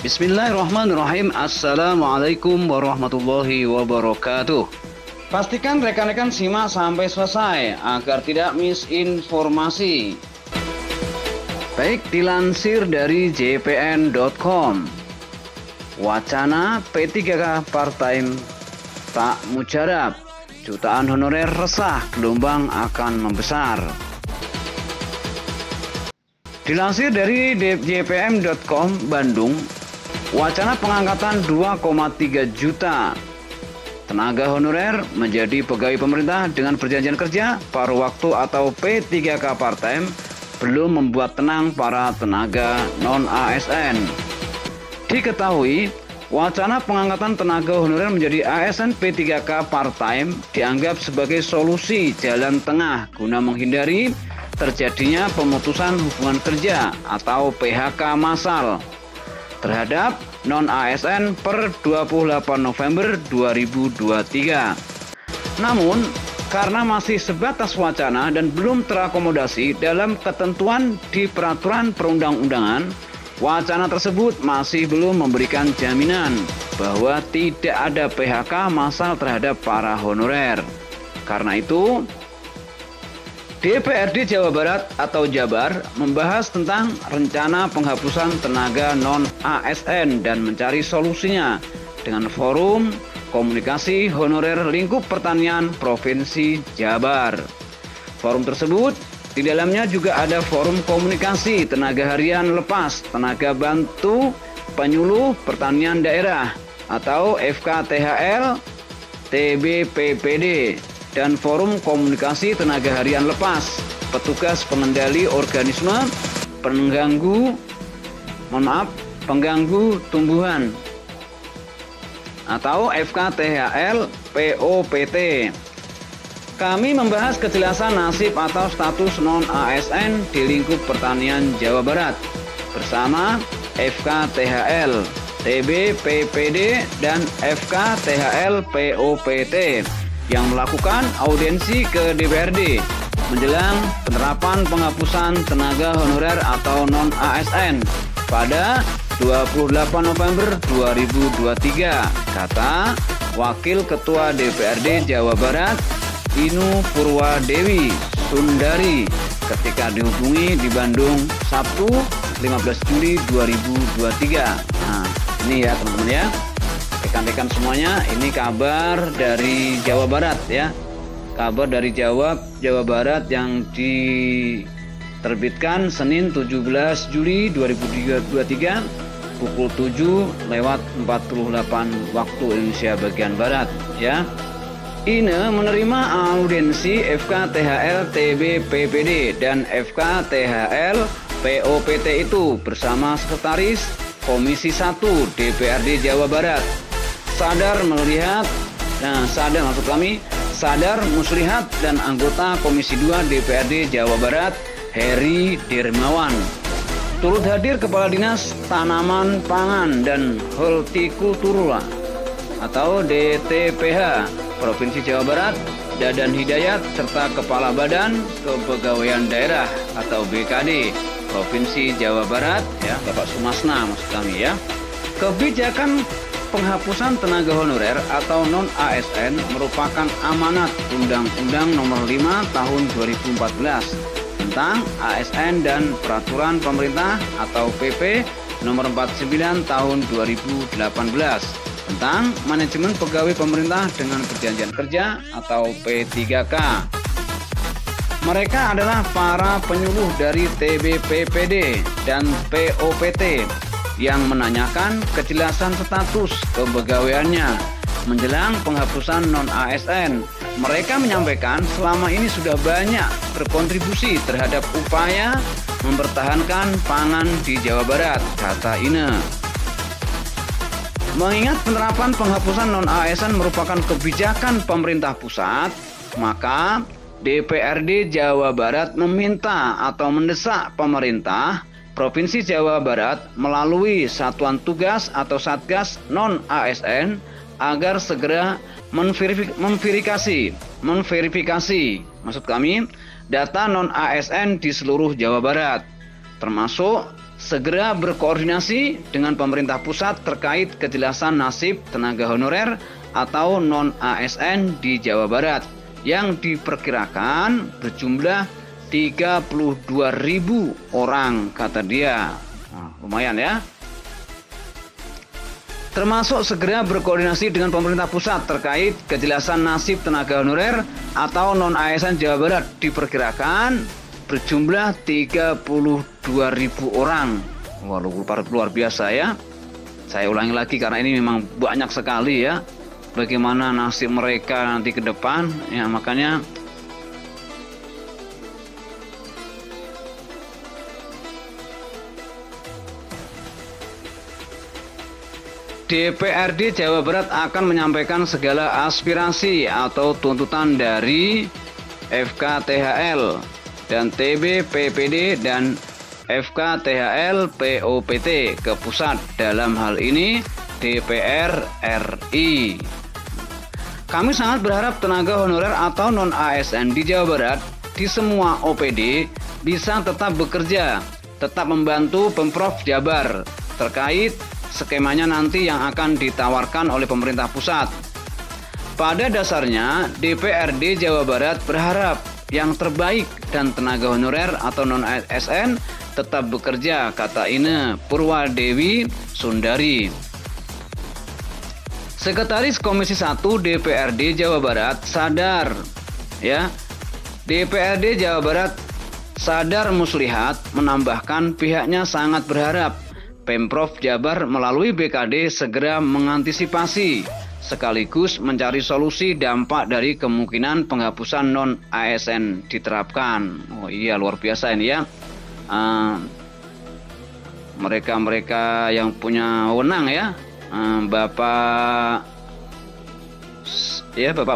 Bismillahirrahmanirrahim. Assalamualaikum warahmatullahi wabarakatuh. Pastikan rekan-rekan simak sampai selesai agar tidak misinformasi. Baik, dilansir dari jpn.com, wacana P3K part-time tak mujarab, jutaan honorer resah, gelombang akan membesar. Dilansir dari jpm.com Bandung, wacana pengangkatan 2,3 juta tenaga honorer menjadi pegawai pemerintah dengan perjanjian kerja paruh waktu atau P3K part-time belum membuat tenang para tenaga non-ASN. Diketahui, wacana pengangkatan tenaga honorer menjadi ASN P3K part-time dianggap sebagai solusi jalan tengah guna menghindari terjadinya pemutusan hubungan kerja atau PHK massal terhadap non-ASN per 28 November 2023. Namun, karena masih sebatas wacana dan belum terakomodasi dalam ketentuan di peraturan perundang-undangan, wacana tersebut masih belum memberikan jaminan bahwa tidak ada PHK massal terhadap para honorer. Karena itu, DPRD Jawa Barat atau Jabar membahas tentang rencana penghapusan tenaga non-ASN dan mencari solusinya dengan forum komunikasi honorer lingkup pertanian Provinsi Jabar. Forum tersebut di dalamnya juga ada forum komunikasi tenaga harian lepas, tenaga bantu penyuluh pertanian daerah atau FKTHL, TBPPD, dan forum komunikasi tenaga harian lepas, petugas pengendali organisme pengganggu tumbuhan atau FKTHL POPT. Kami membahas kejelasan nasib atau status non-ASN di lingkup pertanian Jawa Barat bersama FKTHL, TBPPD, dan FKTHL POPT yang melakukan audiensi ke DPRD menjelang penerapan penghapusan tenaga honorer atau non-ASN pada 28 November 2023, kata Wakil Ketua DPRD Jawa Barat Inu Purwadewi Sundari ketika dihubungi di Bandung Sabtu 15 Juli 2023. Nah, ini ya teman-teman ya. Rekan-rekan semuanya, ini kabar dari Jawa Barat ya. Kabar dari Jawa Barat yang diterbitkan Senin 17 Juli 2023 pukul 7:48 waktu Indonesia bagian Barat ya. INE menerima audiensi FKTHL TBPPD dan FKTHL POPT itu bersama Sekretaris Komisi 1 DPRD Jawa Barat Sadar Muslihat dan anggota Komisi 2 DPRD Jawa Barat Heri Dirmawan. Turut hadir Kepala Dinas Tanaman Pangan dan Hortikultura atau DTPH Provinsi Jawa Barat Dadan Hidayat serta Kepala Badan Kepegawaian Daerah atau BKD Provinsi Jawa Barat ya, Bapak Sumasna maksud kami ya. Kebijakan penghapusan tenaga honorer atau non-ASN merupakan amanat Undang-Undang Nomor 5 Tahun 2014 tentang ASN dan Peraturan Pemerintah atau PP Nomor 49 Tahun 2018 tentang Manajemen Pegawai Pemerintah dengan Perjanjian Kerja atau P3K. Mereka adalah para penyuluh dari TBPPD dan POPT yang menanyakan kejelasan status kepegawaiannya menjelang penghapusan non-ASN. Mereka menyampaikan selama ini sudah banyak berkontribusi terhadap upaya mempertahankan pangan di Jawa Barat, kata INE. Mengingat penerapan penghapusan non-ASN merupakan kebijakan pemerintah pusat, maka DPRD Jawa Barat meminta atau mendesak pemerintah Provinsi Jawa Barat melalui Satuan Tugas atau Satgas Non-ASN agar segera memverifikasi maksud kami data non-ASN di seluruh Jawa Barat, termasuk segera berkoordinasi dengan pemerintah pusat terkait kejelasan nasib tenaga honorer atau non-ASN di Jawa Barat yang diperkirakan berjumlah 32.000 orang, kata dia. Nah, lumayan ya. Termasuk segera berkoordinasi dengan pemerintah pusat terkait kejelasan nasib tenaga honorer atau non-ASN Jawa Barat diperkirakan berjumlah 32.000 orang. Wah, luar biasa ya. Saya ulangi lagi karena ini memang banyak sekali ya. Bagaimana nasib mereka nanti ke depan ya, makanya DPRD Jawa Barat akan menyampaikan segala aspirasi atau tuntutan dari FKTHL dan TBPPD dan FKTHL POPT ke pusat, dalam hal ini DPR RI. Kami sangat berharap tenaga honorer atau non-ASN di Jawa Barat di semua OPD bisa tetap bekerja, tetap membantu Pemprov Jabar terkait skemanya nanti yang akan ditawarkan oleh pemerintah pusat. Pada dasarnya, DPRD Jawa Barat berharap yang terbaik dan tenaga honorer atau non-ASN tetap bekerja, kata Ine Purwadewi Sundari. Sekretaris Komisi 1 DPRD Jawa Barat sadar ya. DPRD Jawa Barat Sadar Muslihat menambahkan pihaknya sangat berharap Pemprov Jabar melalui BKD segera mengantisipasi sekaligus mencari solusi dampak dari kemungkinan penghapusan non-ASN diterapkan. Oh iya, luar biasa ini ya. Mereka-mereka yang punya wewenang ya, Bapak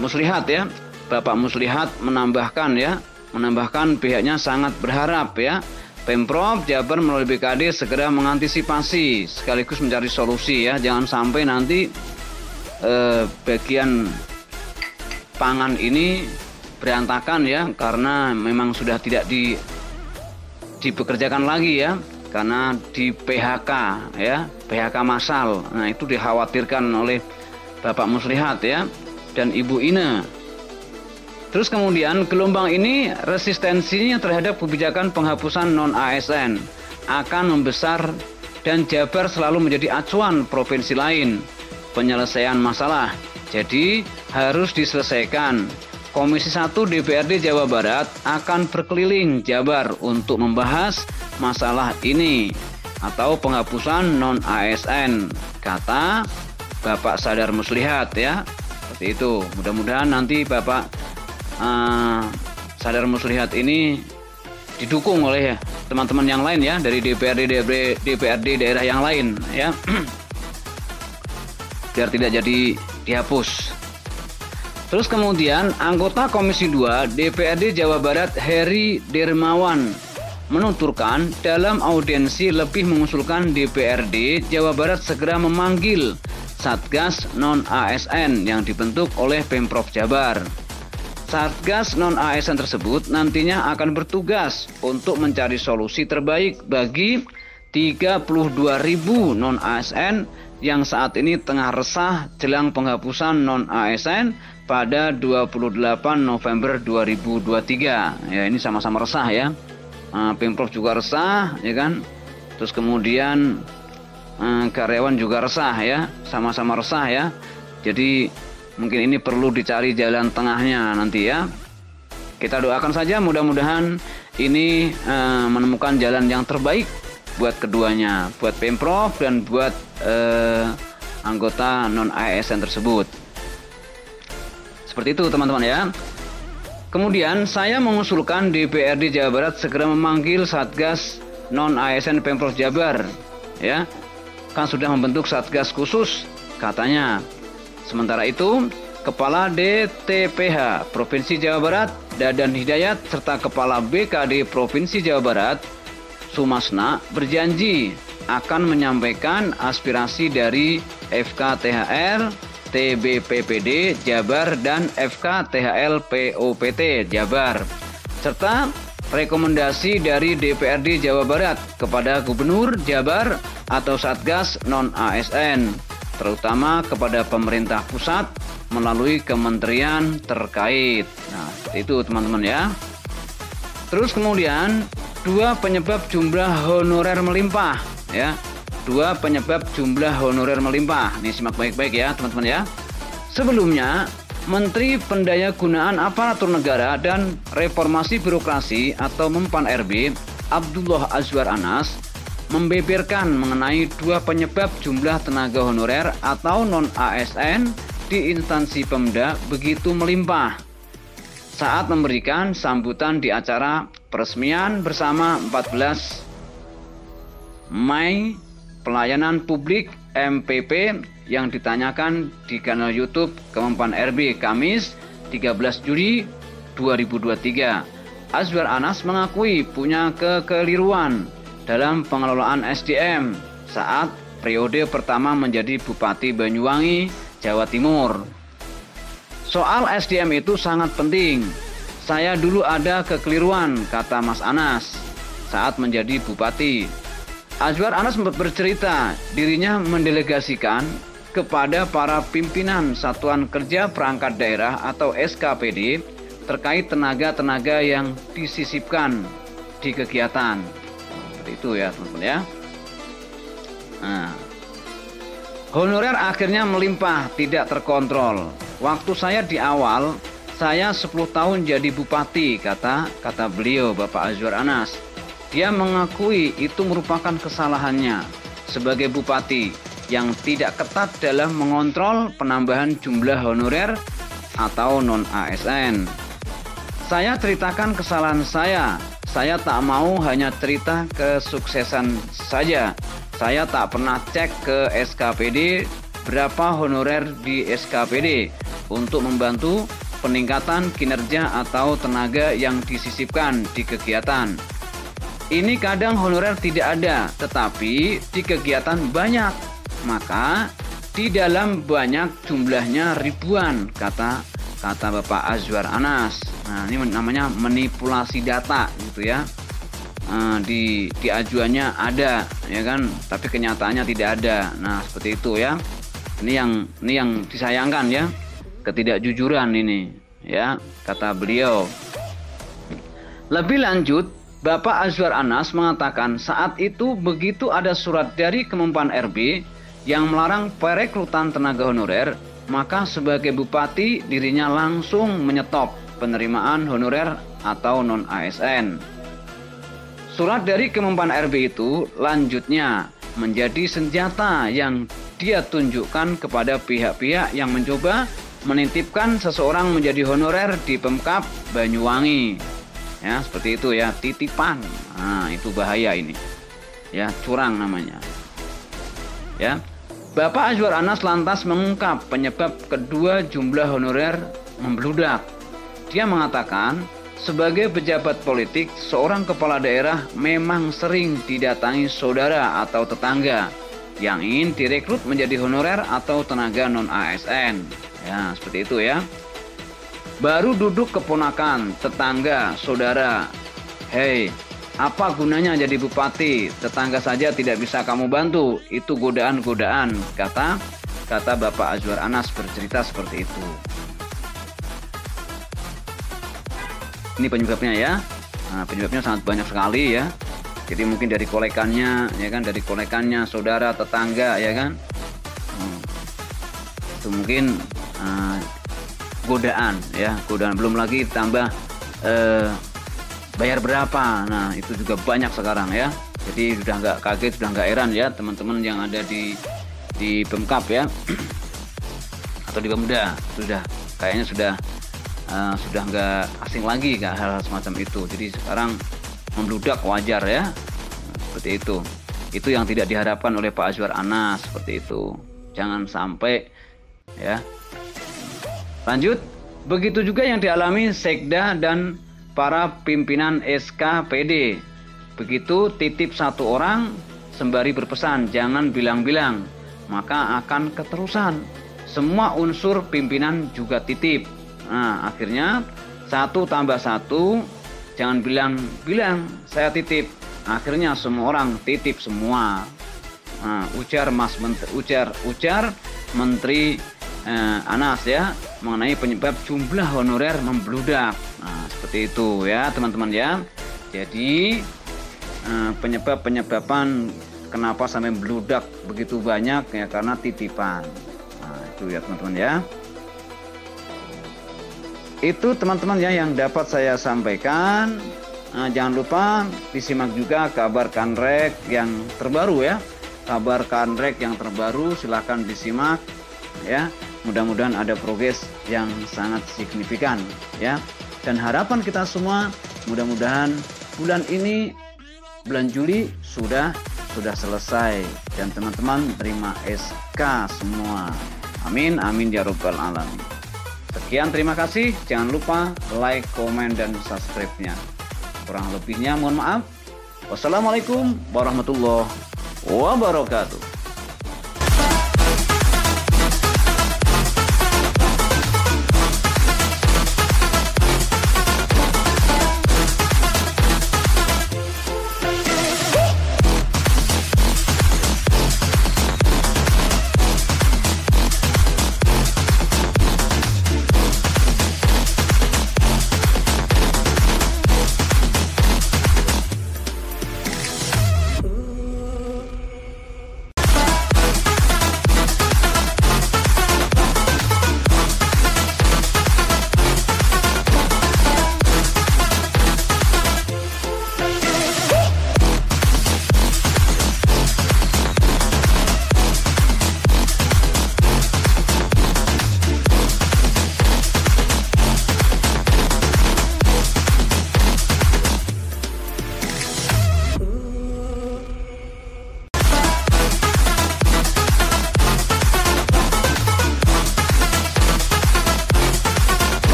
Muslihat ya. Bapak Muslihat menambahkan pihaknya sangat berharap ya Pemprov Jabar melalui BKD segera mengantisipasi sekaligus mencari solusi ya, jangan sampai nanti bagian pangan ini berantakan ya, karena memang sudah tidak dipekerjakan lagi ya, karena di PHK ya, PHK massal. Nah, itu dikhawatirkan oleh Bapak Muslihat ya dan Ibu Ine. Terus kemudian gelombang ini resistensinya terhadap kebijakan penghapusan non-ASN akan membesar dan Jabar selalu menjadi acuan provinsi lain penyelesaian masalah. Jadi harus diselesaikan. Komisi 1 DPRD Jawa Barat akan berkeliling Jabar untuk membahas masalah ini atau penghapusan non-ASN, kata Bapak Sadar Muslihat ya. Seperti itu. Mudah-mudahan nanti Bapak Sadar Muslihat ini didukung oleh teman-teman yang lain ya, dari DPRD daerah yang lain ya, biar tidak jadi dihapus. Terus kemudian anggota Komisi 2 DPRD Jawa Barat Heri Dermawan menuturkan dalam audiensi lebih mengusulkan DPRD Jawa Barat segera memanggil Satgas Non-ASN yang dibentuk oleh Pemprov Jabar. Satgas non-ASN tersebut nantinya akan bertugas untuk mencari solusi terbaik bagi 32.000 non-ASN yang saat ini tengah resah jelang penghapusan non-ASN pada 28 November 2023. Ya, ini sama-sama resah ya. Pemprov juga resah ya kan. Terus kemudian karyawan juga resah ya, sama-sama resah ya. Jadi mungkin ini perlu dicari jalan tengahnya nanti ya. Kita doakan saja mudah-mudahan ini menemukan jalan yang terbaik buat keduanya, buat Pemprov dan buat anggota non-ASN tersebut. Seperti itu teman-teman ya. Kemudian saya mengusulkan DPRD Jawa Barat segera memanggil Satgas non-ASN Pemprov Jabar ya. Kan sudah membentuk Satgas khusus katanya. Sementara itu, Kepala DTPH Provinsi Jawa Barat, Dadan Hidayat, serta Kepala BKD Provinsi Jawa Barat, Sumasna, berjanji akan menyampaikan aspirasi dari FKTHL, TBPPD Jabar, dan FKTHL POPT Jabar, serta rekomendasi dari DPRD Jawa Barat kepada Gubernur Jabar atau Satgas non-ASN, terutama kepada pemerintah pusat melalui kementerian terkait. Nah, seperti itu teman-teman ya. Terus kemudian 2 penyebab jumlah honorer melimpah ya. 2 penyebab jumlah honorer melimpah. Ini simak baik-baik ya teman-teman ya. Sebelumnya, Menteri Pendayagunaan Aparatur Negara dan Reformasi Birokrasi atau Mempan RB, Abdullah Azwar Anas, membeberkan mengenai 2 penyebab jumlah tenaga honorer atau non-ASN di instansi Pemda begitu melimpah saat memberikan sambutan di acara peresmian bersama 14 Mei Pelayanan Publik MPP yang ditanyakan di kanal YouTube Kemenpan RB Kamis 13 Juli 2023. Azwar Anas mengakui punya kekeliruan dalam pengelolaan SDM saat periode pertama menjadi Bupati Banyuwangi, Jawa Timur. Soal SDM itu sangat penting. Saya dulu ada kekeliruan, kata Mas Anas saat menjadi Bupati. Azwar Anas bercerita dirinya mendelegasikan kepada para pimpinan Satuan Kerja Perangkat Daerah atau SKPD terkait tenaga-tenaga yang disisipkan di kegiatan. Seperti itu ya teman-teman ya. Nah, honorer akhirnya melimpah, tidak terkontrol. Waktu saya di awal, saya 10 tahun jadi bupati, kata beliau Bapak Azwar Anas. Dia mengakui itu merupakan kesalahannya sebagai bupati yang tidak ketat dalam mengontrol penambahan jumlah honorer atau non-ASN. Saya ceritakan kesalahan saya tak mau hanya cerita kesuksesan saja. Saya tak pernah cek ke SKPD berapa honorer di SKPD untuk membantu peningkatan kinerja atau tenaga yang disisipkan di kegiatan. Ini kadang honorer tidak ada, tetapi di kegiatan banyak. Maka di dalam banyak jumlahnya ribuan, kata Bapak Azwar Anas. Nah, ini namanya manipulasi data gitu ya. Di ajuannya ada ya kan, tapi kenyataannya tidak ada. Nah, seperti itu ya. Ini yang disayangkan ya, ketidakjujuran ini ya, kata beliau. Lebih lanjut, Bapak Azwar Anas mengatakan saat itu begitu ada surat dari Kemenpan RB yang melarang perekrutan tenaga honorer, maka sebagai bupati dirinya langsung menyetop penerimaan honorer atau non-ASN. Surat dari Kemenpan RB itu lanjutnya menjadi senjata yang dia tunjukkan kepada pihak-pihak yang mencoba menitipkan seseorang menjadi honorer di Pemkab Banyuwangi. Ya, seperti itu ya, titipan. Nah, itu bahaya ini. Ya, curang namanya. Ya. Bapak Azwar Anas lantas mengungkap penyebab kedua jumlah honorer membludak. Dia mengatakan, sebagai pejabat politik, seorang kepala daerah memang sering didatangi saudara atau tetangga yang ingin direkrut menjadi honorer atau tenaga non-ASN. Ya, seperti itu ya. Baru duduk keponakan, tetangga, saudara. Hei, apa gunanya jadi bupati? Tetangga saja tidak bisa kamu bantu. Itu godaan-godaan, kata Bapak Azwar Anas bercerita seperti itu. Ini penyebabnya ya. Nah, penyebabnya sangat banyak sekali ya. Jadi mungkin dari kolekannya, ya kan, dari kolekannya saudara, tetangga, ya kan. Itu mungkin godaan ya, godaan, belum lagi tambah bayar berapa. Nah, itu juga banyak sekarang ya. Jadi sudah nggak kaget, sudah nggak heran ya teman-teman yang ada di Pemkab ya atau di Pemda, kayaknya sudah nggak asing lagi hal-hal semacam itu. Jadi sekarang membludak wajar ya, seperti itu. Itu yang tidak diharapkan oleh Pak Azwar Anas, seperti itu. Jangan sampai ya. Lanjut, begitu juga yang dialami Sekda dan para pimpinan SKPD. Begitu titip satu orang, sembari berpesan jangan bilang-bilang, maka akan keterusan. Semua unsur pimpinan juga titip. Nah, akhirnya 1 tambah 1 Jangan bilang saya titip. Akhirnya semua orang titip semua. Ujar Menteri Anas ya mengenai penyebab jumlah honorer membludak. Seperti itu ya teman-teman ya. Jadi penyebaban kenapa sampai membludak begitu banyak ya karena titipan. Itu ya teman-teman ya. Itu teman-teman ya yang dapat saya sampaikan. Jangan lupa disimak juga kabar Kanrek yang terbaru ya. Kabar Kanrek yang terbaru silahkan disimak ya. Mudah-mudahan ada progres yang sangat signifikan ya. Dan harapan kita semua mudah-mudahan bulan ini, bulan Juli sudah selesai dan teman-teman terima SK semua. Amin amin ya rabbal alamin. Sekian, terima kasih. Jangan lupa like, komen, dan subscribe-nya. Kurang lebihnya mohon maaf. Wassalamualaikum warahmatullahi wabarakatuh.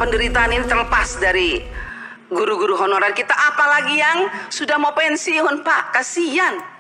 penderitaan ini terlepas dari Guru-guru honorer kita apalagi yang sudah mau pensiun, Pak, kasihan.